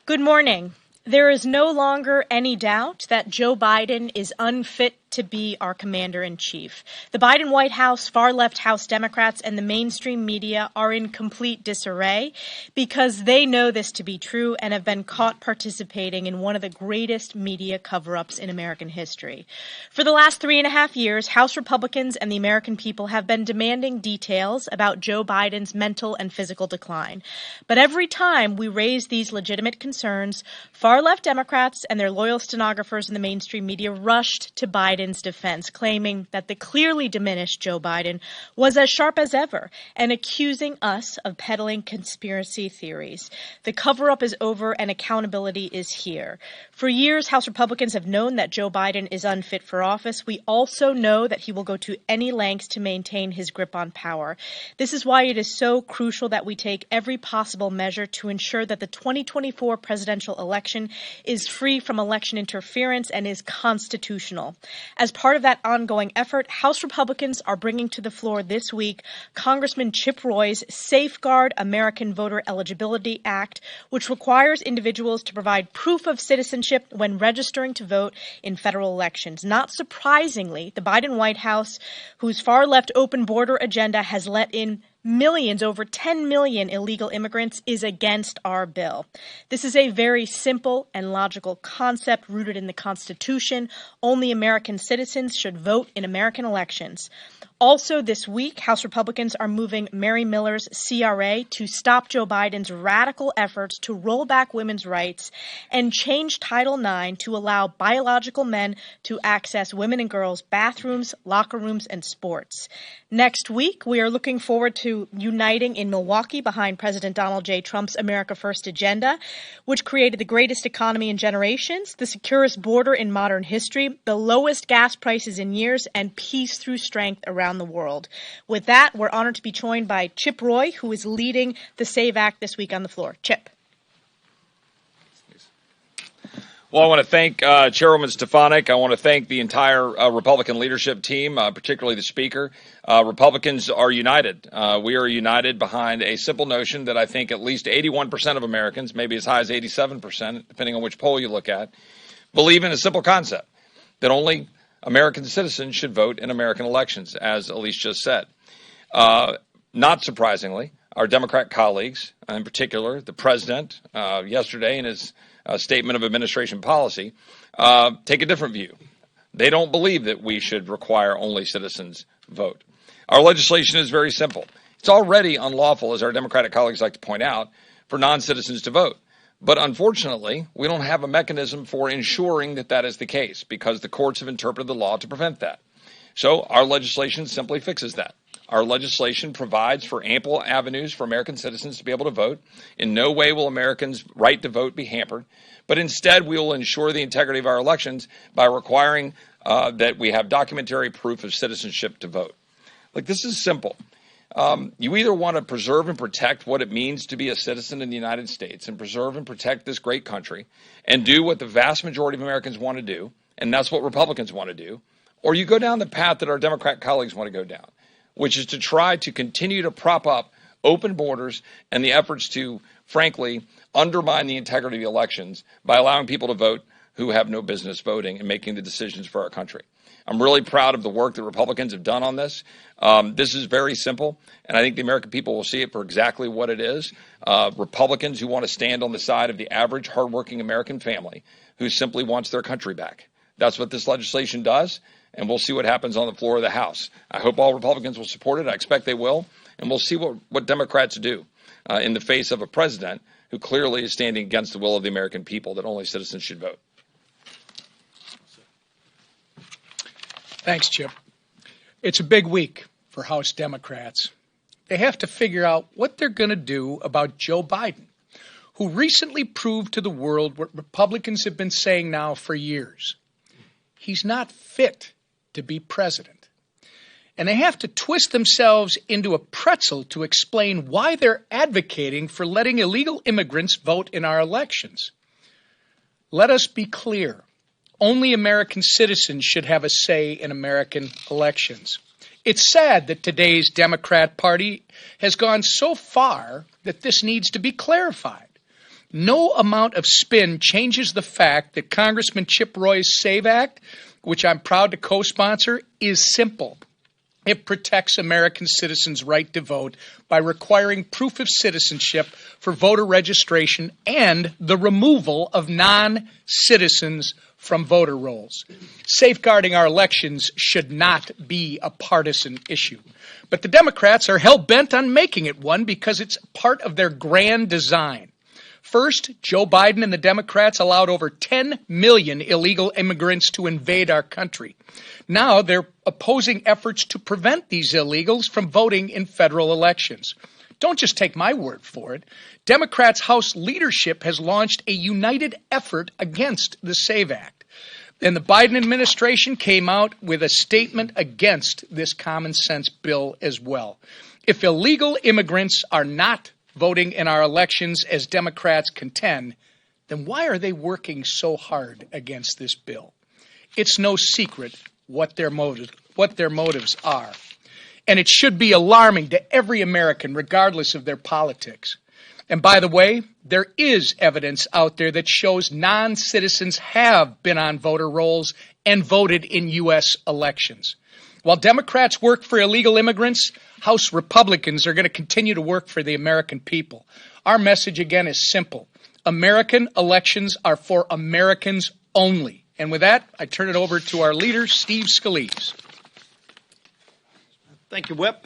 Good morning. There is no longer any doubt that Joe Biden is unfit to be our commander-in-chief. The Biden White House, far-left House Democrats, and the mainstream media are in complete disarray because they know this to be true and have been caught participating in one of the greatest media cover-ups in American history. For the last 3.5 years, House Republicans and the American people have been demanding details about Joe Biden's mental and physical decline. But every time we raise these legitimate concerns, far-left Democrats and their loyal stenographers in the mainstream media rushed to Biden's defense, claiming that the clearly diminished Joe Biden was as sharp as ever and accusing us of peddling conspiracy theories. The cover-up is over and accountability is here. For years, House Republicans have known that Joe Biden is unfit for office. We also know that he will go to any lengths to maintain his grip on power. This is why it is so crucial that we take every possible measure to ensure that the 2024 presidential election is free from election interference and is constitutional. As part of that ongoing effort, House Republicans are bringing to the floor this week Congressman Chip Roy's Safeguard American Voter Eligibility Act, which requires individuals to provide proof of citizenship when registering to vote in federal elections. Not surprisingly, the Biden White House, whose far-left open border agenda has let in millions, over 10 million illegal immigrants, is against our bill. This is a very simple and logical concept rooted in the Constitution. Only American citizens should vote in American elections. Also this week, House Republicans are moving Mary Miller's CRA to stop Joe Biden's radical efforts to roll back women's rights and change Title IX to allow biological men to access women and girls' bathrooms, locker rooms, and sports. Next week, we are looking forward to uniting in Milwaukee behind President Donald J. Trump's America First agenda, which created the greatest economy in generations, the securest border in modern history, the lowest gas prices in years, and peace through strength around the world. With that, we're honored to be joined by Chip Roy, who is leading the SAVE Act this week on the floor. Chip. Well, I want to thank Chairwoman Stefanik. I want to thank the entire Republican leadership team, particularly the Speaker. Republicans are united. We are united behind a simple notion that I think at least 81% of Americans, maybe as high as 87%, depending on which poll you look at, believe in a simple concept, that only American citizens should vote in American elections, as Allege just said. Not surprisingly, our Democrat colleagues, in particular the President, yesterday in his statement of administration policy, take a different view. They don't believe that we should require only citizens vote. Our legislation is very simple. It's already unlawful, as our Democratic colleagues like to point out, for non-citizens to vote. But unfortunately, we don't have a mechanism for ensuring that that is the case because the courts have interpreted the law to prevent that. So our legislation simply fixes that. Our legislation provides for ample avenues for American citizens to be able to vote. In no way will Americans' right to vote be hampered, but instead we will ensure the integrity of our elections by requiring that we have documentary proof of citizenship to vote. Like, this is simple. You either want to preserve and protect what it means to be a citizen in the United States and preserve and protect this great country and do what the vast majority of Americans want to do, and that's what Republicans want to do, or you go down the path that our Democrat colleagues want to go down, which is to try to continue to prop up open borders and the efforts to, frankly, undermine the integrity of the elections by allowing people to vote who have no business voting and making the decisions for our country. I'm really proud of the work that Republicans have done on this. This is very simple, and I think the American people will see it for exactly what it is. Republicans who want to stand on the side of the average, hardworking American family who simply wants their country back. That's what this legislation does, and we'll see what happens on the floor of the House. I hope all Republicans will support it. I expect they will, and we'll see what Democrats do in the face of a president who clearly is standing against the will of the American people, that only citizens should vote. Thanks, Chip. It's a big week for House Democrats. They have to figure out what they're going to do about Joe Biden, who recently proved to the world what Republicans have been saying now for years. He's not fit to be president. And they have to twist themselves into a pretzel to explain why they're advocating for letting illegal immigrants vote in our elections. Let us be clear. Only American citizens should have a say in American elections. It's sad that today's Democrat Party has gone so far that this needs to be clarified. No amount of spin changes the fact that Congressman Chip Roy's SAVE Act, which I'm proud to co-sponsor, is simple. It protects American citizens' right to vote by requiring proof of citizenship for voter registration and the removal of non-citizens from voter rolls. Safeguarding our elections should not be a partisan issue. But the Democrats are hell-bent on making it one because it's part of their grand design. First, Joe Biden and the Democrats allowed over 10 million illegal immigrants to invade our country. Now they're opposing efforts to prevent these illegals from voting in federal elections. Don't just take my word for it. Democrats' House leadership has launched a united effort against the SAVE Act. And the Biden administration came out with a statement against this common sense bill as well. If illegal immigrants are not voting in our elections as Democrats contend, then why are they working so hard against this bill? It's no secret what their motives are. And it should be alarming to every American, regardless of their politics. And by the way, there is evidence out there that shows non-citizens have been on voter rolls and voted in U.S. elections. While Democrats work for illegal immigrants, House Republicans are going to continue to work for the American people. Our message, again, is simple. American elections are for Americans only. And with that, I turn it over to our leader, Steve Scalise. Thank you, Whip.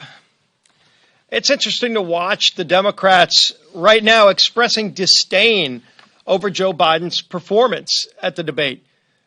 It's interesting to watch the Democrats right now expressing disdain over Joe Biden's performance at the debate.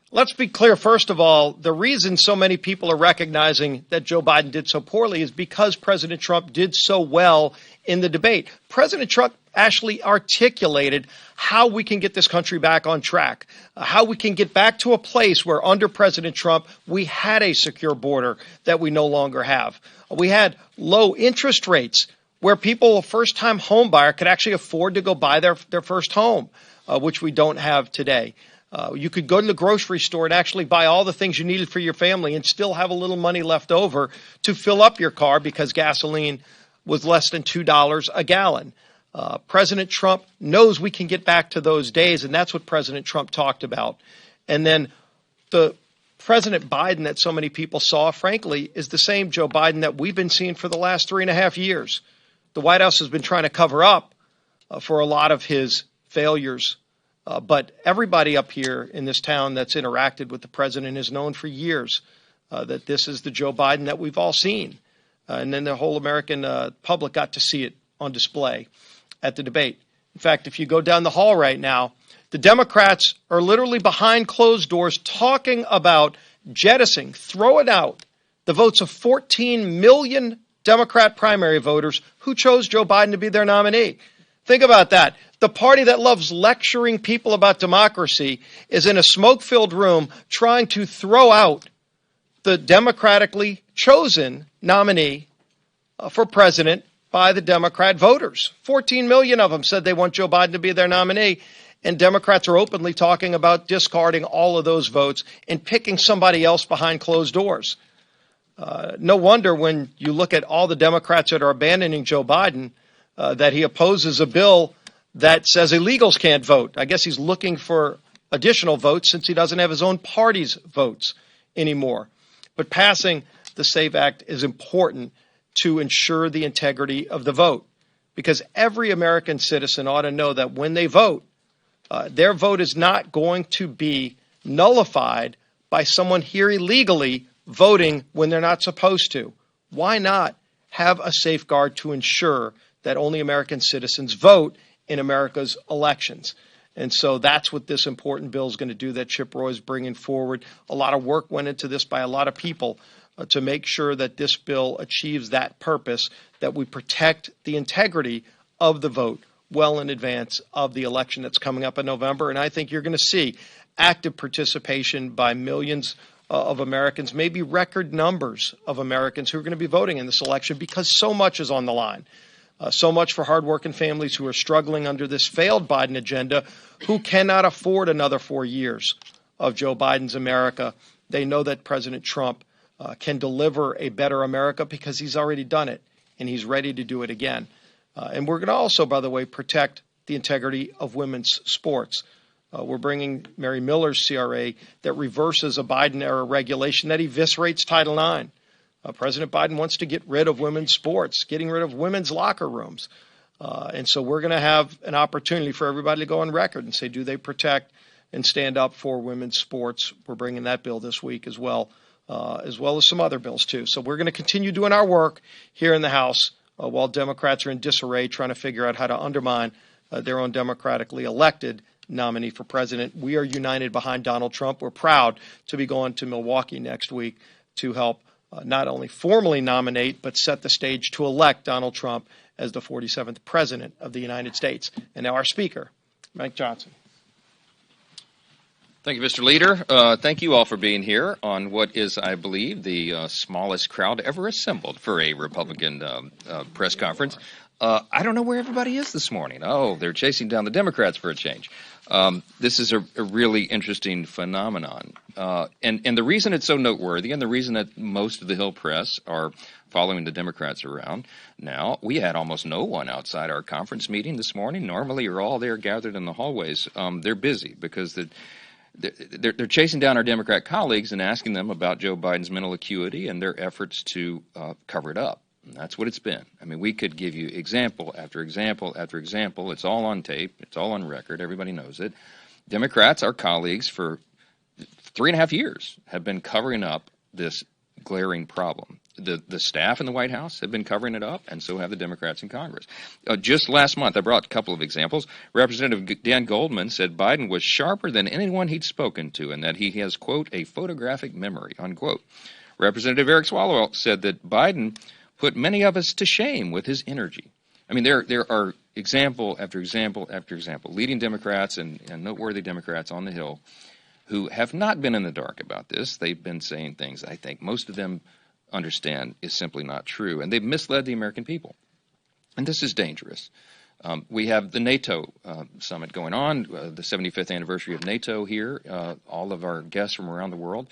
Let's be clear, first of all, the reason so many people are recognizing that Joe Biden did so poorly is because President Trump did so well in the debate. President Trump actually articulated how we can get this country back on track, how we can get back to a place where under President Trump we had a secure border that we no longer have. We had low interest rates where people, a first-time home buyer, could actually afford to go buy their first home, which we don't have today. You could go to the grocery store and actually buy all the things you needed for your family and still have a little money left over to fill up your car because gasoline was less than $2 a gallon. President Trump knows we can get back to those days, and that's what President Trump talked about. And then the President Biden that so many people saw, frankly, is the same Joe Biden that we've been seeing for the last 3.5 years. The White House has been trying to cover up for a lot of his failures. But everybody up here in this town that's interacted with the president has known for years that this is the Joe Biden that we've all seen. And then the whole American public got to see it on display at the debate. In fact, if you go down the hall right now, the Democrats are literally behind closed doors talking about jettisoning, throwing out the votes of 14 million Democrat primary voters who chose Joe Biden to be their nominee. Think about that. The party that loves lecturing people about democracy is in a smoke-filled room trying to throw out the democratically chosen nominee for president by the Democrat voters. 14 million of them said they want Joe Biden to be their nominee, and Democrats are openly talking about discarding all of those votes and picking somebody else behind closed doors. No wonder when you look at all the Democrats that are abandoning Joe Biden, that he opposes a bill that says illegals can't vote. I guess he's looking for additional votes since he doesn't have his own party's votes anymore. But passing the SAVE Act is important to ensure the integrity of the vote, because every American citizen ought to know that when they vote, their vote is not going to be nullified by someone here illegally voting when they're not supposed to. Why not have a safeguard to ensure that only American citizens vote in America's elections? And so that's what this important bill is going to do that Chip Roy is bringing forward. A lot of work went into this by a lot of people to make sure that this bill achieves that purpose, that we protect the integrity of the vote well in advance of the election that's coming up in November. And I think you're going to see active participation by millions of Americans, maybe record numbers of Americans who are going to be voting in this election because so much is on the line. So much for hardworking families who are struggling under this failed Biden agenda, who cannot afford another 4 years of Joe Biden's America. They know that President Trump can deliver a better America because he's already done it, and he's ready to do it again. And we're going to also, by the way, protect the integrity of women's sports. We're bringing Mary Miller's CRA that reverses a Biden-era regulation that eviscerates Title IX. President Biden wants to get rid of women's sports, getting rid of women's locker rooms. And so we're going to have an opportunity for everybody to go on record and say, do they protect and stand up for women's sports? We're bringing that bill this week as well as some other bills, too. So we're going to continue doing our work here in the House while Democrats are in disarray trying to figure out how to undermine their own democratically elected nominee for president. We are united behind Donald Trump. We're proud to be going to Milwaukee next week to help not only formally nominate, but set the stage to elect Donald Trump as the 47th president of the United States. And now our speaker, Mike Johnson. Thank you, Mr. Leader. Thank you all for being here on what is, I believe, the smallest crowd ever assembled for a Republican press conference. I don't know where everybody is this morning. Oh, they're chasing down the Democrats for a change. This is a really interesting phenomenon. And the reason it's so noteworthy and the reason that most of the Hill press are following the Democrats around now, we had almost no one outside our conference meeting this morning. Normally, you're all there gathered in the hallways. They're busy because they're chasing down our Democrat colleagues and asking them about Joe Biden's mental acuity and their efforts to cover it up. And that's what it's been. I mean, we could give you example after example after example. It's all on tape. It's all on record. Everybody knows it. Democrats, our colleagues, for 3.5 years have been covering up this glaring problem. The staff in the White House have been covering it up, and so have the Democrats in Congress. Just last month, I brought a couple of examples. Representative Dan Goldman said Biden was sharper than anyone he'd spoken to and that he has, quote, a photographic memory, unquote. Representative Eric Swalwell said that Biden put many of us to shame with his energy. I mean, there are example after example after example, leading Democrats and noteworthy Democrats on the Hill who have not been in the dark about this. They've been saying things I think most of them understand is simply not true, and they've misled the American people. And this is dangerous. We have the NATO summit going on, the 75th anniversary of NATO here, all of our guests from around the world.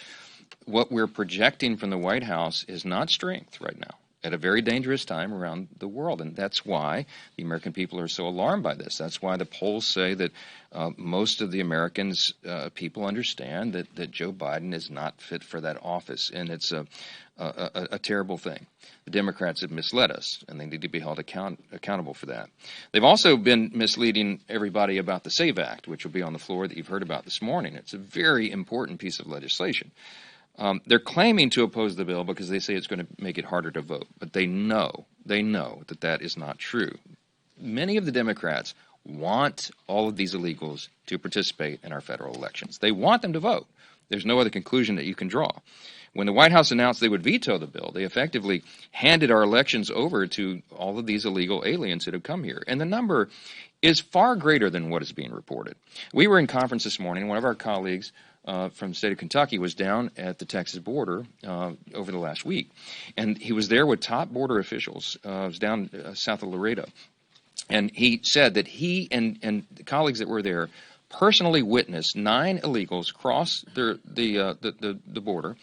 What we're projecting from the White House is not strength right now, at a very dangerous time around the world. And that's why the American people are so alarmed by this. That's why the polls say that most of the Americans, people understand that Joe Biden is not fit for that office. And it's a terrible thing. The Democrats have misled us, and they need to be held accountable for that. They've also been misleading everybody about the SAVE Act, which will be on the floor that you've heard about this morning. It's a very important piece of legislation. They're claiming to oppose the bill because they say it's going to make it harder to vote, but they know that that is not true. Many of the Democrats want all of these illegals to participate in our federal elections. They want them to vote. There's no other conclusion that you can draw. When the White House announced they would veto the bill, they effectively handed our elections over to all of these illegal aliens that have come here. And the number is far greater than what is being reported. We were in conference this morning. One of our colleagues from the state of Kentucky was down at the Texas border over the last week. And he was there with top border officials. It was down south of Laredo. And he said that he and the colleagues that were there personally witnessed 9 illegals cross the border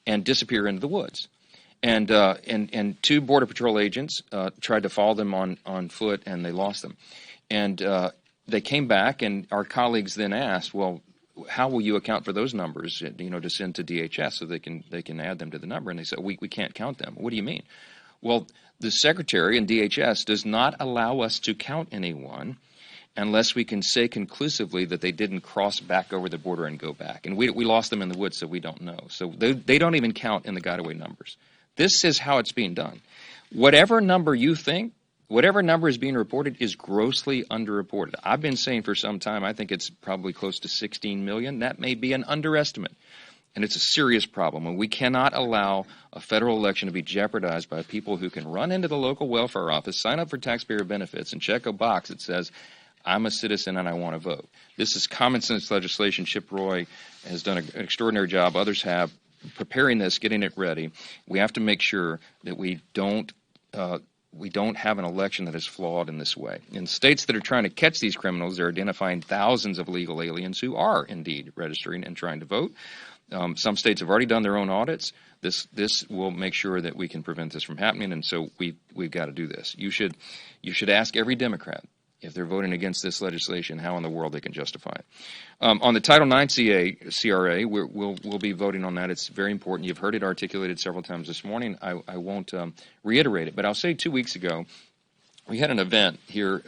and disappear into the woods. And 2 Border Patrol agents tried to follow them on foot, and they lost them. And they came back, and our colleagues then asked, well, how will you account for those numbers, to send to DHS so they can add them to the number? And they said, we can't count them. What do you mean? Well, the Secretary and DHS does not allow us to count anyone unless we can say conclusively that they didn't cross back over the border and go back. And we lost them in the woods, so we don't know. So they don't even count in the got-away numbers. This is how it's being done. Whatever number you think, whatever number is being reported is grossly underreported. I've been saying for some time I think it's probably close to 16 million. That may be an underestimate. And it's a serious problem. And we cannot allow a federal election to be jeopardized by people who can run into the local welfare office, sign up for taxpayer benefits, and check a box that says, I'm a citizen and I want to vote. This is common sense legislation. Chip Roy has done an extraordinary job. Others have, preparing this, getting it ready. We have to make sure that we don't have an election that is flawed in this way. In states that are trying to catch these criminals, they're identifying thousands of illegal aliens who are indeed registering and trying to vote. Some states have already done their own audits. This will make sure that we can prevent this from happening, and so we've got to do this. You should ask every Democrat if they're voting against this legislation, how in the world they can justify it. On the Title IX CRA, we'll be voting on that. It's very important. You've heard it articulated several times this morning. I won't reiterate it, but I'll say 2 weeks ago, we had an event here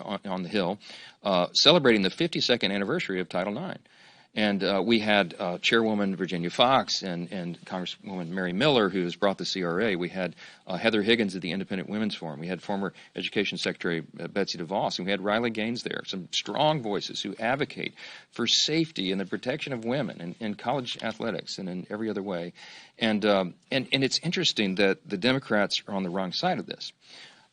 on the Hill celebrating the 52nd anniversary of Title IX. And we had Chairwoman Virginia Fox and Congresswoman Mary Miller, who has brought the CRA. We had Heather Higgins at the Independent Women's Forum. We had former Education Secretary Betsy DeVos, and we had Riley Gaines there, some strong voices who advocate for safety and the protection of women in college athletics and in every other way. And it's interesting that the Democrats are on the wrong side of this.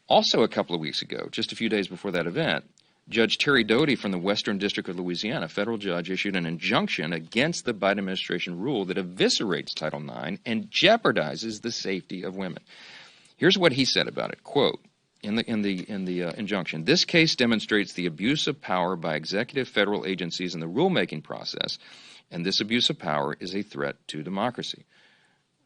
Also, a couple of weeks ago, just a few days before that event, Judge Terry Doty from the Western District of Louisiana, a federal judge, issued an injunction against the Biden administration rule that eviscerates Title IX and jeopardizes the safety of women. Here's what he said about it, quote, in the injunction: "This case demonstrates the abuse of power by executive federal agencies in the rulemaking process, and this abuse of power is a threat to democracy."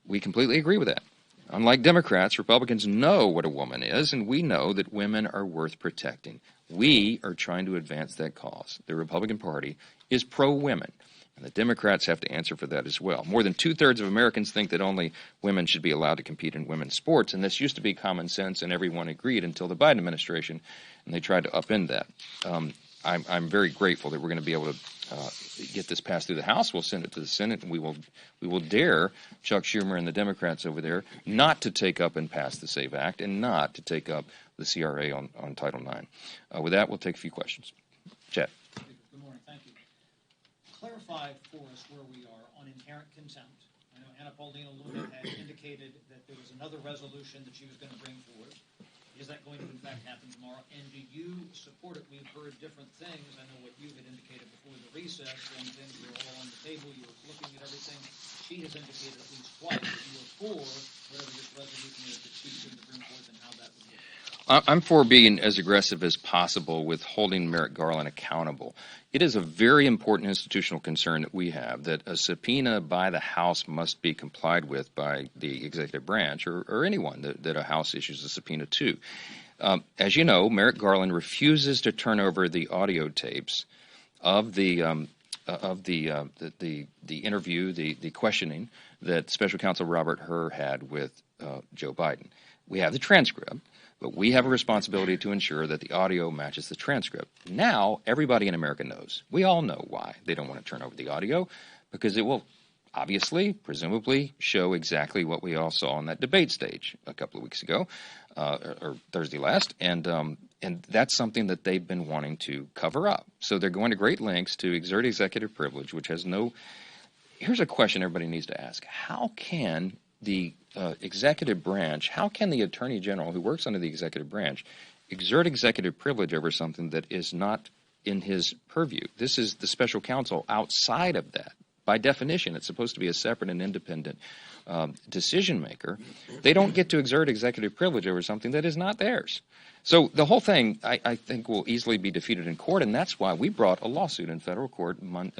We completely agree with that. Unlike Democrats, Republicans know what a woman is, and we know that women are worth protecting. We are trying to advance that cause. The Republican Party is pro-women, and the Democrats have to answer for that as well. More than two-thirds of Americans think that only women should be allowed to compete in women's sports, and this used to be common sense, and everyone agreed until the Biden administration, and they tried to upend that. I'm very grateful that we're going to be able to get this passed through the House. We'll send it to the Senate, and we will dare Chuck Schumer and the Democrats over there not to take up and pass the SAVE Act and not to take up the CRA on Title IX. With that, we'll take a few questions. Chad. Good morning. Thank you. Clarify for us where we are on inherent contempt. I know Anna Paulina Luna had indicated that there was another resolution that she was going to bring forward. Is that going to, in fact, happen tomorrow? And do you support it? We've heard different things. I know what you had indicated before the recess, when things were all on the table, you were looking at everything. She has indicated at least twice that you are for whatever this resolution is that she's going to bring forth and how that would work. I'm for being as aggressive as possible with holding Merrick Garland accountable. It is a very important institutional concern that we have, that a subpoena by the House must be complied with by the executive branch or anyone that a House issues a subpoena to. As you know, Merrick Garland refuses to turn over the audio tapes of the interview, the questioning that Special Counsel Robert Hur had with Joe Biden. We have the transcript, but we have a responsibility to ensure that the audio matches the transcript. Now, everybody in America knows. We all know why they don't want to turn over the audio, because it will obviously, presumably, show exactly what we all saw on that debate stage a couple of weeks ago, or Thursday last, and that's something that they've been wanting to cover up. So they're going to great lengths to exert executive privilege, which has no... Here's a question everybody needs to ask. How can the executive branch, how can the Attorney General, who works under the executive branch, exert executive privilege over something that is not in his purview? This is the special counsel outside of that. By definition, it's supposed to be a separate and independent decision maker. They don't get to exert executive privilege over something that is not theirs. So the whole thing, I think, will easily be defeated in court, and that's why we brought a lawsuit in federal court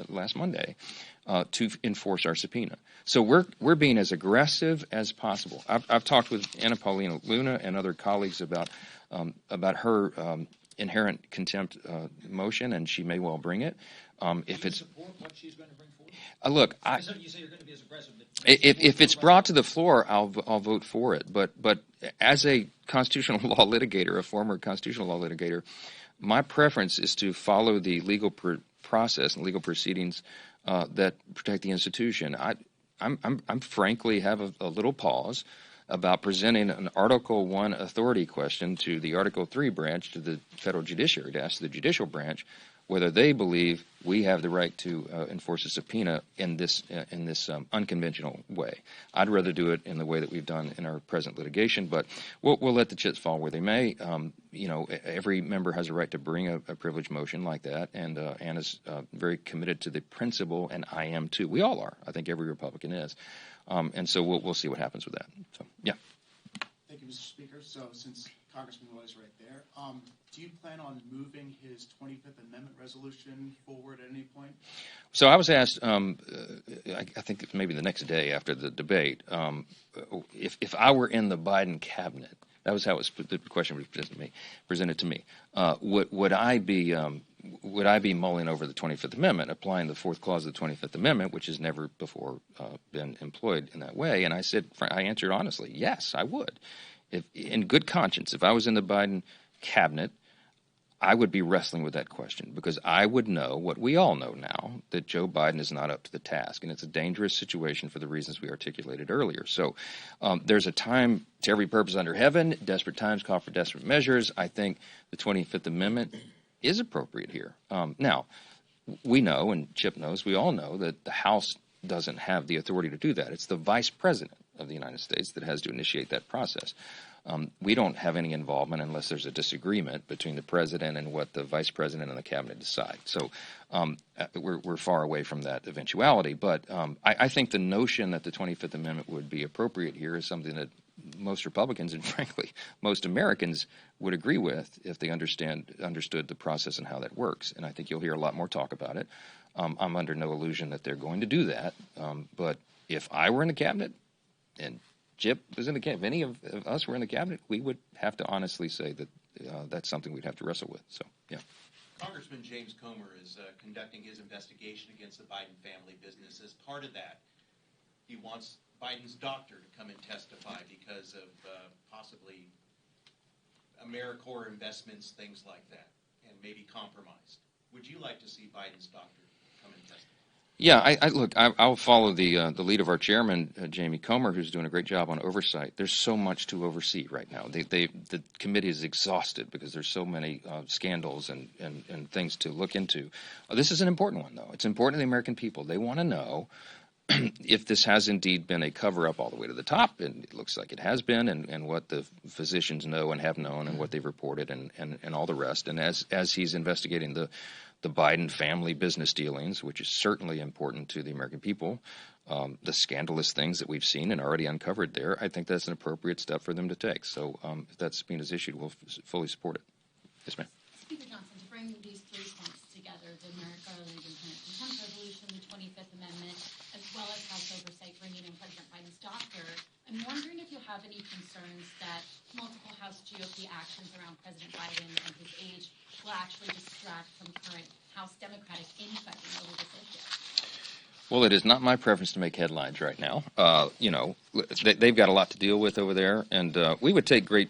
last Monday to enforce our subpoena. So we're being as aggressive as possible. I've talked with Anna Paulina Luna and other colleagues about her inherent contempt motion, and she may well bring it. If it's support what she's going to bring forward? Look, You say you're going to be as aggressive. if it's brought to the floor, I'll vote for it. But as a constitutional law litigator, a former constitutional law litigator, my preference is to follow the legal process and legal proceedings that protect the institution. I'm frankly have a little pause about presenting an Article I authority question to the Article III branch, to the federal judiciary, to ask the judicial branch whether they believe we have the right to enforce a subpoena in this unconventional way. I'd rather do it in the way that we've done in our present litigation, but we'll let the chips fall where they may. Every member has a right to bring a privilege motion like that, and Anna's very committed to the principle, and I am too. We all are. I think every Republican is. And so we'll see what happens with that. So, yeah. Thank you, Mr. Speaker. So since Congressman Roy is right there, do you plan on moving his 25th Amendment resolution forward at any point? So I was asked, I think maybe the next day after the debate, if I were in the Biden cabinet, That was how the question was presented to me. Would I be mulling over the 25th Amendment, applying the fourth clause of the 25th Amendment, which has never before been employed in that way? And I answered honestly, yes, I would. If, in good conscience, if I was in the Biden cabinet, I would be wrestling with that question, because I would know what we all know now, that Joe Biden is not up to the task, and it's a dangerous situation for the reasons we articulated earlier. So there's a time to every purpose under heaven. Desperate times call for desperate measures. I think the 25th Amendment is appropriate here. Now, we know, and Chip knows, we all know that the House doesn't have the authority to do that. It's the Vice President of the United States that has to initiate that process. We don't have any involvement unless there's a disagreement between the president and what the vice president and the cabinet decide. So we're far away from that eventuality. But I think the notion that the 25th Amendment would be appropriate here is something that most Republicans and, frankly, most Americans would agree with if they understood the process and how that works. And I think you'll hear a lot more talk about it. I'm under no illusion that they're going to do that. But if I were in the cabinet and Chip was in the cabinet, if any of us were in the cabinet, we would have to honestly say that that's something we'd have to wrestle with. So, yeah. Congressman James Comer is conducting his investigation against the Biden family business. As part of that, he wants Biden's doctor to come and testify because of possibly AmeriCorps investments, things like that, and maybe compromised. Would you like to see Biden's doctor come and testify? Yeah, I'll follow the lead of our chairman, Jamie Comer, who's doing a great job on oversight. There's so much to oversee right now. The committee is exhausted because there's so many scandals and things to look into. This is an important one, though. It's important to the American people. They want to know if this has indeed been a cover-up all the way to the top, and it looks like it has been, and what the physicians know and have known and what they've reported and all the rest. And as he's investigating the Biden family business dealings, which is certainly important to the American people, the scandalous things that we've seen and already uncovered there, I think that's an appropriate step for them to take. So if that subpoena is issued, we'll fully support it. Yes, ma'am. Speaker Johnson, to bring these three points together, the America Legion Contempt Resolution, the 25th Amendment, as well as House oversight bringing in President Biden's doctor, I'm wondering if you have any concerns that multiple House GOP actions around President Biden and his age will actually distract from current House Democratic infighting over this issue. Well, it is not my preference to make headlines right now. They've got a lot to deal with over there, and we would take great,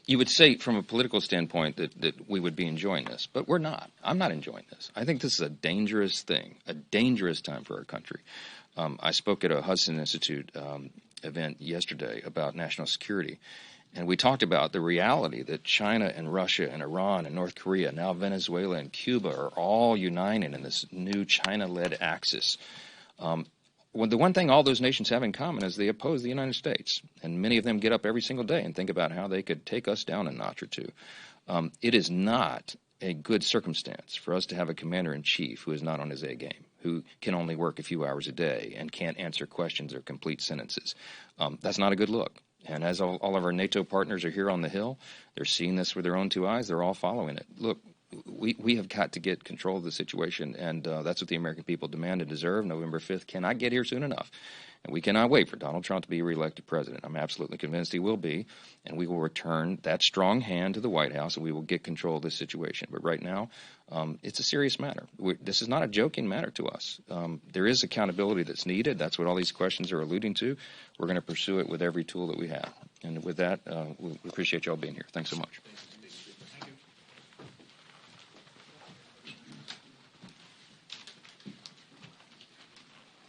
you would say from a political standpoint that we would be enjoying this, but we're not. I'm not enjoying this. I think this is a dangerous thing, a dangerous time for our country. I spoke at a Hudson Institute event yesterday about national security, and we talked about the reality that China and Russia and Iran and North Korea, now Venezuela and Cuba, are all uniting in this new China-led axis. The one thing all those nations have in common is they oppose the United States, and many of them get up every single day and think about how they could take us down a notch or two. It is not a good circumstance for us to have a commander-in-chief who is not on his A game, who can only work a few hours a day and can't answer questions or complete sentences. That's not a good look. And as all of our NATO partners are here on the Hill, they're seeing this with their own two eyes. They're all following it. Look, we have got to get control of the situation, and that's what the American people demand and deserve. November 5th cannot get here soon enough. And we cannot wait for Donald Trump to be reelected president. I'm absolutely convinced he will be, and we will return that strong hand to the White House, and we will get control of this situation. But right now, it's a serious matter. This is not a joking matter to us. There is accountability that's needed. That's what all these questions are alluding to. We're going to pursue it with every tool that we have. And with that, we appreciate you all being here. Thanks so much.